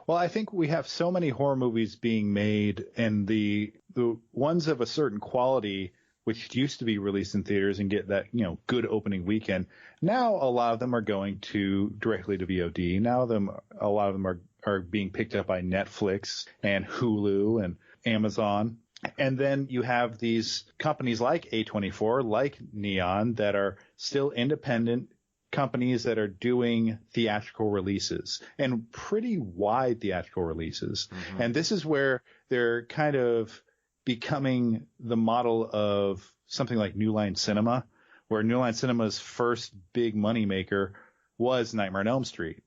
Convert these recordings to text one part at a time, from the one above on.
Well, I think we have so many horror movies being made, and the ones of a certain quality, which used to be released in theaters and get that, good opening weekend. Now a lot of them are going directly to VOD. Now a lot of them are being picked up by Netflix and Hulu and Amazon. And then you have these companies like A24, like Neon, that are still independent companies that are doing theatrical releases, and pretty wide theatrical releases. Mm-hmm. And this is where they're kind of becoming the model of something like New Line Cinema, where New Line Cinema's first big moneymaker was Nightmare on Elm Street.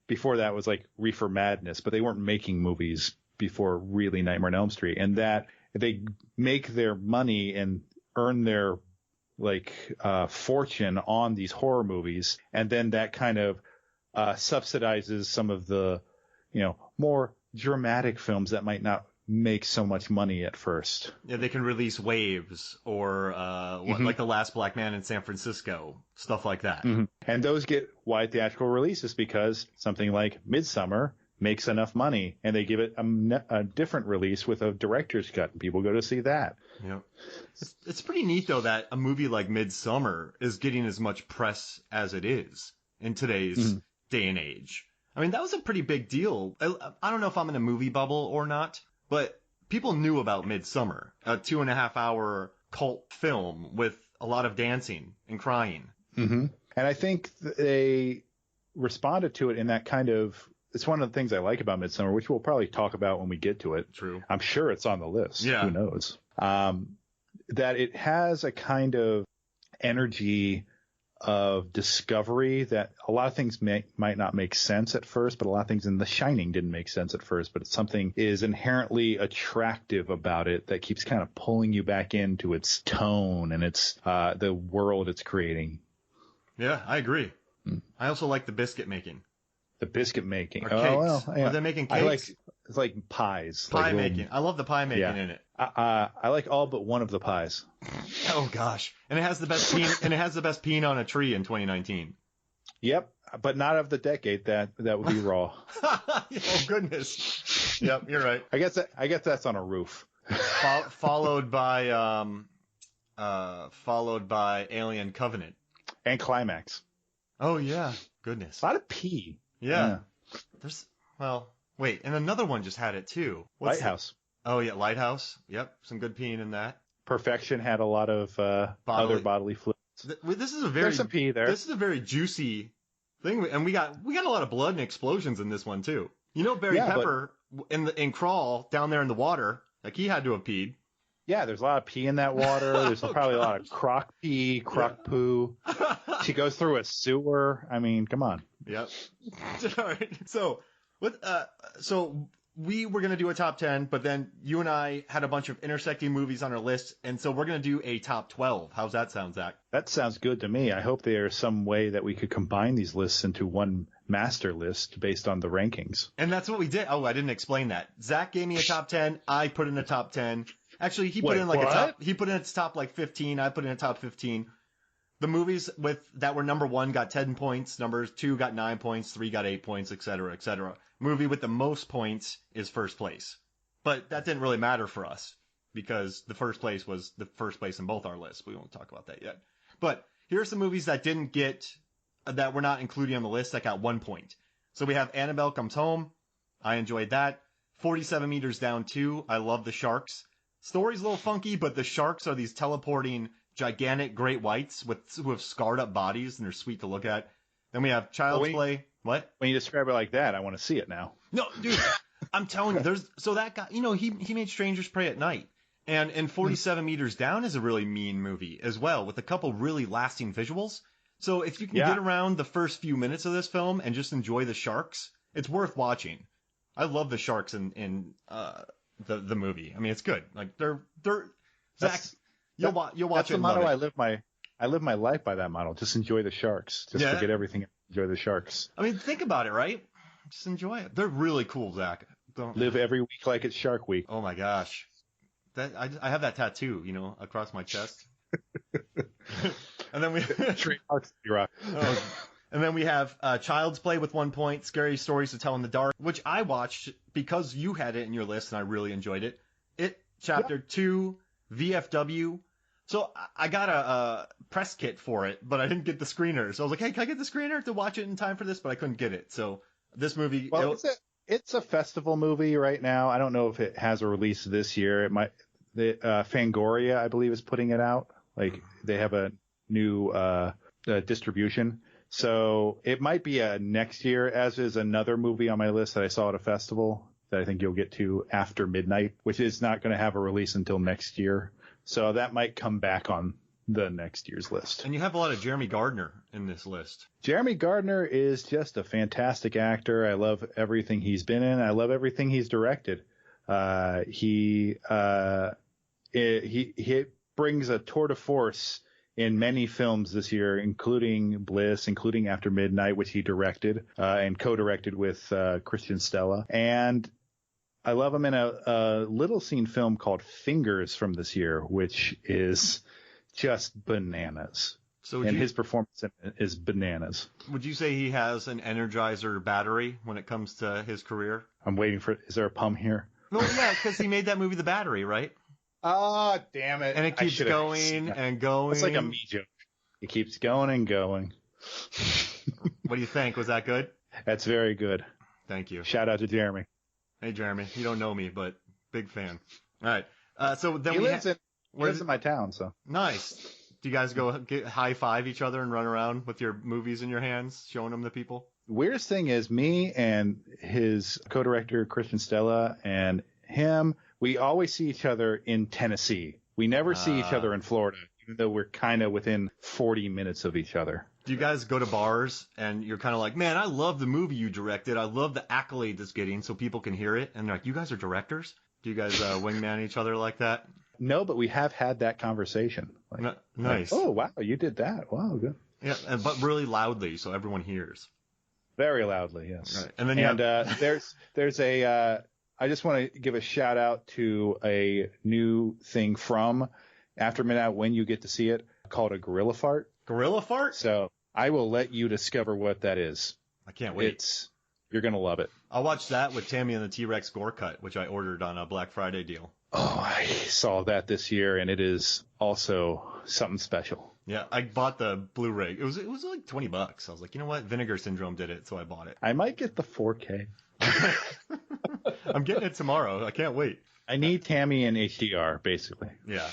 Before that was like Reefer Madness, but they weren't making movies before really Nightmare on Elm Street. And that they make their money and earn their fortune on these horror movies, and then that kind of subsidizes some of the more dramatic films that might not make so much money at first. Yeah, they can release Waves or mm-hmm. like The Last Black Man in San Francisco, stuff like that. Mm-hmm. And those get wide theatrical releases because something like Midsommar makes enough money, and they give it a different release with a director's cut, and people go to see that. Yeah, it's pretty neat though that a movie like Midsommar is getting as much press as it is in today's mm-hmm. day and age. I mean, that was a pretty big deal. I don't know if I'm in a movie bubble or not, but people knew about Midsommar, a 2.5-hour cult film with a lot of dancing and crying. Mm-hmm. And I think they responded to it in that kind of. It's one of the things I like about Midsommar, which we'll probably talk about when we get to it. True. I'm sure it's on the list. Yeah. Who knows? That it has a kind of energy of discovery that a lot of things might not make sense at first, but a lot of things in The Shining didn't make sense at first, but something is inherently attractive about it that keeps kind of pulling you back into its tone and its the world it's creating. Yeah, I agree. I also like the biscuit making. The biscuit making. Or cakes. Oh, well, yeah. Are they making cakes? It's like pies. Pie making. I love the pie making in it. I like all but one of the pies. Oh gosh. And it has the best peen on a tree in 2019. Yep, but not of the decade. That would be raw. Oh goodness. Yep, you're right. I guess that's on a roof. Followed by Alien Covenant and Climax. Oh yeah, goodness. A lot of pee. Yeah. Wait, and another one just had it too. Lighthouse. Oh yeah, Lighthouse. Yep, some good peeing in that. Perfection had a lot of other bodily fluids. There's some pee there. This is a very juicy thing, and we got a lot of blood and explosions in this one too. Barry Pepper in Crawl down there in the water, like he had to have peed. Yeah, there's a lot of pee in that water. There's probably a lot of croc poo. She goes through a sewer. I mean, come on. Yep. All right. So we were going to do a top 10, but then you and I had a bunch of intersecting movies on our list, and so we're going to do a top 12. How's that sound, Zach? That sounds good to me. I hope there's some way that we could combine these lists into one master list based on the rankings. And that's what we did. Oh, I didn't explain that. Zach gave me a top 10. I put in a top 10. Actually, he put in a top like 15. I put in a top 15. The movies that were number 1 got 10 points, number 2 got 9 points, 3 got 8 points, etc., etc. Movie with the most points is first place. But that didn't really matter for us because the first place was the first place in both our lists. We won't talk about that yet. But here are some movies that we're not including on the list that got 1 point. So we have Annabelle Comes Home. I enjoyed that. 47 Meters Down 2. I love the sharks. Story's a little funky, but the sharks are these teleporting gigantic great whites who have scarred up bodies, and they're sweet to look at. Then we have Child's Play. What? When you describe it like that, I want to see it now. No, dude, I'm telling you, that guy, he made Strangers Prey at Night. And 47 Meters Down is a really mean movie as well, with a couple really lasting visuals. So if you can get around the first few minutes of this film and just enjoy the sharks, it's worth watching. I love the sharks in the movie. I mean, it's good. Like they're Zach, you'll watch that's it. The motto I live my life by that model. Just enjoy the sharks. Just forget everything. Enjoy the sharks. I mean, think about it, right? Just enjoy it. They're really cool, Zach. Live every week like it's Shark Week. Oh my gosh, I have that tattoo, across my chest. And then we trademarks rock. And then we have Child's Play with 1 point, Scary Stories to Tell in the Dark, which I watched because you had it in your list and I really enjoyed it. It Chapter 2, VFW. So I got a press kit for it, but I didn't get the screener. So I was like, hey, can I get the screener to watch it in time for this? But I couldn't get it. So this movie... Well, it's a festival movie right now. I don't know if it has a release this year. It might. Fangoria, I believe, is putting it out. Like, they have a new distribution. So it might be a next year, as is another movie on my list that I saw at a festival that I think you'll get to after midnight, which is not going to have a release until next year. So that might come back on the next year's list. And you have a lot of Jeremy Gardner in this list. Jeremy Gardner is just a fantastic actor. I love everything he's been in. I love everything he's directed. He brings a tour de force in many films this year, including Bliss, including After Midnight, which he directed and co-directed with Christian Stella. And I love him in a little seen film called Fingers from this year, which is just bananas. And his performance is bananas. Would you say he has an Energizer battery when it comes to his career? I'm waiting for, is there a pun here? Well, yeah, because he made that movie The Battery, right? Oh, damn it. And it keeps going and going. It's like a me joke. It keeps going and going. What do you think? Was that good? That's very good. Thank you. Shout out to Jeremy. Hey, Jeremy. You don't know me, but big fan. All right. So then he lives in my town, so. Nice. Do you guys go high five each other and run around with your movies in your hands, showing them to people? Weirdest thing is me and his co-director, Christian Stella, and him, we always see each other in Tennessee. We never see each other in Florida, even though we're kind of within 40 minutes of each other. Do you guys go to bars and you're kind of like, man, I love the movie you directed. I love the accolades it's getting so people can hear it. And they're like, you guys are directors? Do you guys wingman each other like that? No, but we have had that conversation. Like, nice. Like, oh, wow, you did that. Wow, good. Yeah, but really loudly so everyone hears. Very loudly, yes. Right. And then there's a I just want to give a shout out to a new thing from After Midnight when you get to see it called a gorilla fart. Gorilla fart? So I will let you discover what that is. I can't wait. You're going to love it. I'll watch that with Tammy and the T-Rex gore cut, which I ordered on a Black Friday deal. Oh, I saw that this year, and it is also something special. Yeah, I bought the Blu-ray. It was like $20. I was like, you know what? Vinegar Syndrome did it, so I bought it. I might get the 4K. I'm getting it tomorrow. I can't wait. I need Tammy in HDR, basically. Yeah.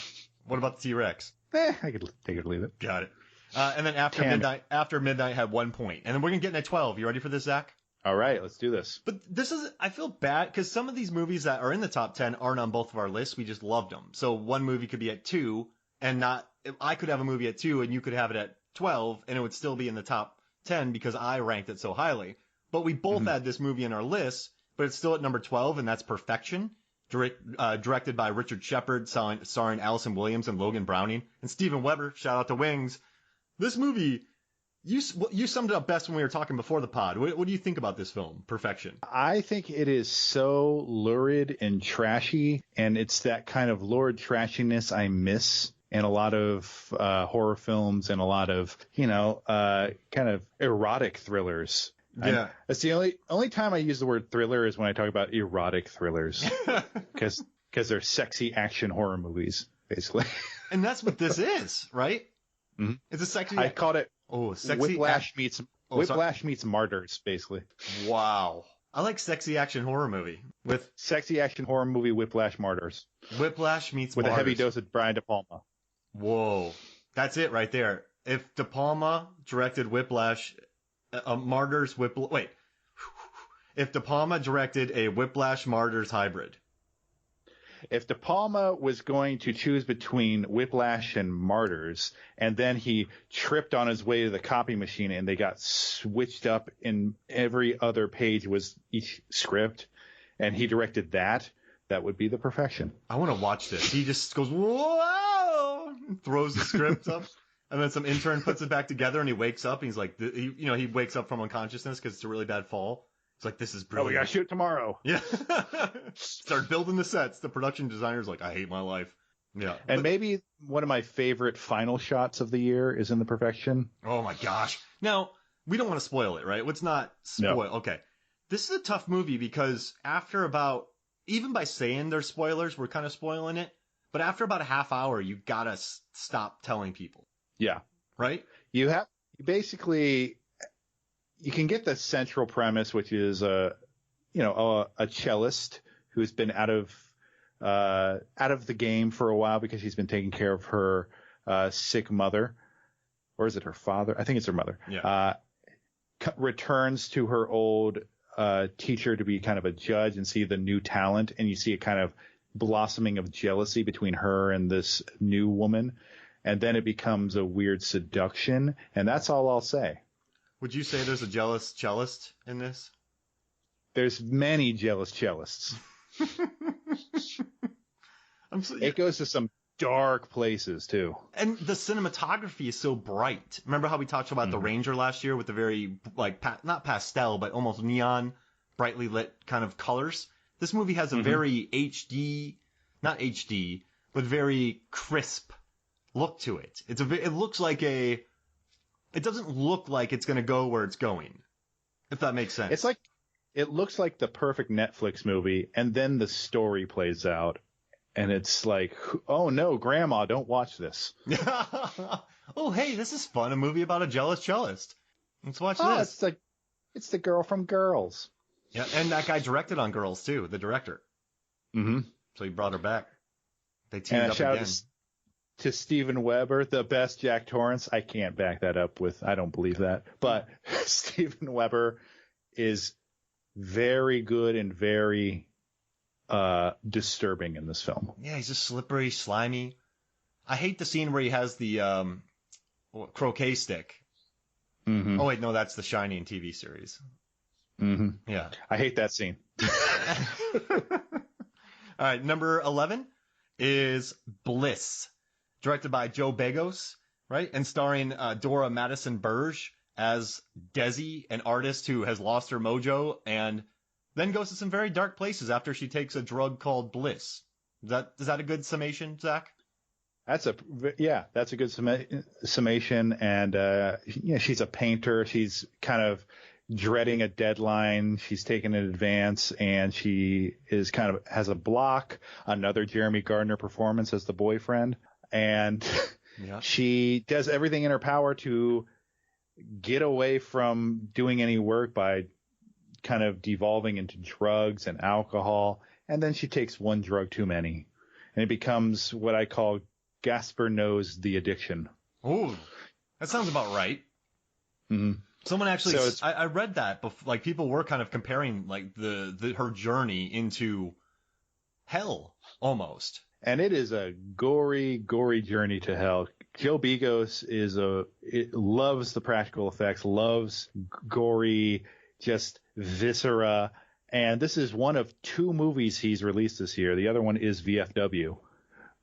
What about the T-Rex? I could take it or leave it. Got it. And then After Midnight had 1 point. And then we're going to get into 12. You ready for this, Zach? All right, let's do this. But I feel bad because some of these movies that are in the top 10 aren't on both of our lists. We just loved them. So one movie could be at 2 and I could have a movie at 2 and you could have it at 12 and it would still be in the top 10 because I ranked it so highly. But we both had this movie in our list, but it's still at number 12, and that's Perfection, directed by Richard Shepard, starring Allison Williams and Logan Browning, and Steven Weber. Shout out to Wings. This movie, you summed it up best when we were talking before the pod. What do you think about this film, Perfection? I think it is so lurid and trashy, and it's that kind of lurid trashiness I miss in a lot of horror films and a lot of, kind of erotic thrillers. Yeah. That's the only time I use the word thriller is when I talk about erotic thrillers because they're sexy action horror movies, basically. And that's what this is, right? Mm-hmm. It's a sexy. I called it sexy Whiplash meets Martyrs, basically. Wow. I like sexy action horror movie with sexy action horror movie Whiplash Martyrs. Whiplash meets with Martyrs. A heavy dose of Brian De Palma. Whoa. That's it right there. If De Palma directed Whiplash, Martyrs Whiplash. Wait. If De Palma directed a Whiplash Martyrs hybrid. If De Palma was going to choose between Whiplash and Martyrs, and then he tripped on his way to the copy machine and they got switched up in every other page was each script, and he directed that would be the perfection. I want to watch this. He just goes, whoa, throws the script up. And then some intern puts it back together, and he wakes up, and he's like, he wakes up from unconsciousness because it's a really bad fall. It's like, this is brilliant. Oh, we gotta shoot tomorrow. Yeah. Start building the sets. The production designer's like, I hate my life. Yeah. And maybe one of my favorite final shots of the year is in The Perfection. Oh my gosh. Now, we don't want to spoil it, right? Let's not spoil. No. Okay. This is a tough movie because after about, even by saying there's spoilers, we're kind of spoiling it. But after about a half hour, you gotta stop telling people. Yeah. Right? You basically, you can get the central premise, which is a cellist who's been out of the game for a while because she's been taking care of her sick mother, or is it her father? I think it's her mother. Yeah. Returns to her old teacher to be kind of a judge and see the new talent, and you see a kind of blossoming of jealousy between her and this new woman, and then it becomes a weird seduction, and that's all I'll say. Would you say there's a jealous cellist in this? There's many jealous cellists. It goes to some dark places too. And the cinematography is so bright. Remember how we talked about The Ranger last year with the very, like, not pastel, but almost neon, brightly lit kind of colors? This movie has a very not HD, but very crisp look to it. It doesn't look like it's going to go where it's going, if that makes sense. It's like, it looks like the perfect Netflix movie, and then the story plays out, and it's like, oh no, Grandma, don't watch this. Oh, hey, this is fun. A movie about a jealous cellist. Let's watch this. It's the girl from Girls. Yeah, and that guy directed on Girls too, the director. Mm-hmm. So he brought her back. They teamed up shout again. out to Steven Weber, the best Jack Torrance. I can't back that up with, I don't believe that. But Steven Weber is very good and very disturbing in this film. Yeah, he's just slippery, slimy. I hate the scene where he has the croquet stick. Mm-hmm. Oh, wait, no, that's the Shining TV series. Mm-hmm. Yeah. I hate that scene. All right, number 11 is Bliss, directed by Joe Begos, right? And starring Dora Madison Burge as Desi, an artist who has lost her mojo and then goes to some very dark places after she takes a drug called Bliss. Is that a good summation, Zach? That's a good summation. And she's a painter. She's kind of dreading a deadline. She's taken in advance, and she is kind of has a block. Another Jeremy Gardner performance as the boyfriend, and she does everything in her power to get away from doing any work by kind of devolving into drugs and alcohol. And then she takes one drug too many, and it becomes what I call Gasper knows the addiction. Oh, that sounds about right. Mm-hmm. Someone actually, I read that, like people were kind of comparing like her journey into hell almost. And it is a gory, gory journey to hell. Joe Begos loves the practical effects, loves gory, just viscera. And this is one of 2 movies he's released this year. The other one is VFW,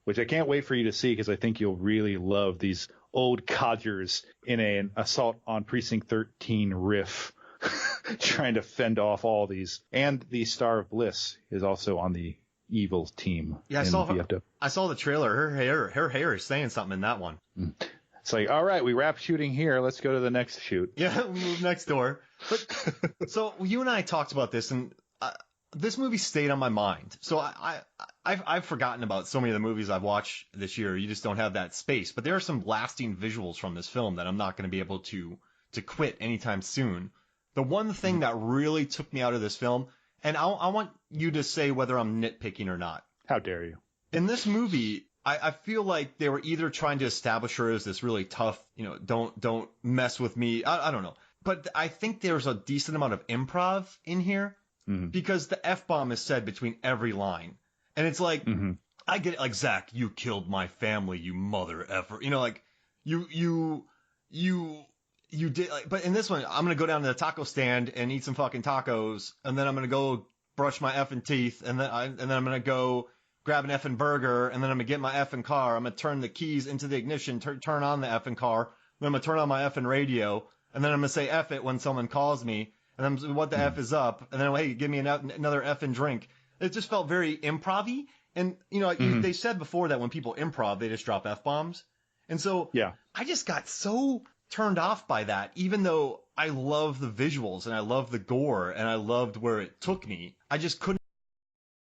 which I can't wait for you to see because I think you'll really love these old codgers in an assault on Precinct 13 riff, trying to fend off all these. And the Star of Bliss is also on the evil team. Yeah, I saw the trailer. Her hair is saying something in that one. It's like, all right, we wrap shooting here. Let's go to the next shoot. Yeah, we move next door. But so you and I talked about this, and this movie stayed on my mind. So I've forgotten about so many of the movies I've watched this year. You just don't have that space. But there are some lasting visuals from this film that I'm not going to be able to quit anytime soon. The one thing that really took me out of this film, and I want you to say whether I'm nitpicking or not. How dare you? In this movie, I feel like they were either trying to establish her as this really tough, don't mess with me. I don't know. But I think there's a decent amount of improv in here because the F-bomb is said between every line. And it's like, I get it, like, Zach, you killed my family, you mother effer. Like, you did, like, but in this one, I'm going to go down to the taco stand and eat some fucking tacos. And then I'm going to go brush my effing teeth. And then I'm going to go grab an effing burger. And then I'm going to get my effing car. I'm going to turn the keys into the ignition, turn on the effing car. Then I'm going to turn on my effing radio. And then I'm going to say F it when someone calls me. And then what the F is up? And then, hey, give me another effing drink. It just felt very improv-y. And, they said before that when people improv, they just drop F-bombs. And so I just got so turned off by that, even though I love the visuals and I love the gore and I loved where it took me. I just couldn't